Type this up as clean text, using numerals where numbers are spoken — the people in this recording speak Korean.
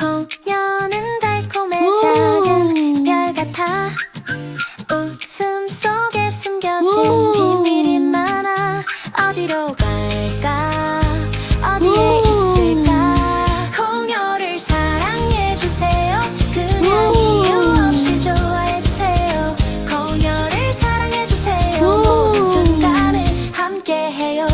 공연은 달콤해 작은 별 같아. 웃음 속에 숨겨진 비밀이 많아. 어디로 갈까? 어디에 있을까? 공연을 사랑해주세요. 그냥 이유 없이 좋아해주세요. 공연을 사랑해주세요. 모든 순간을 함께해요.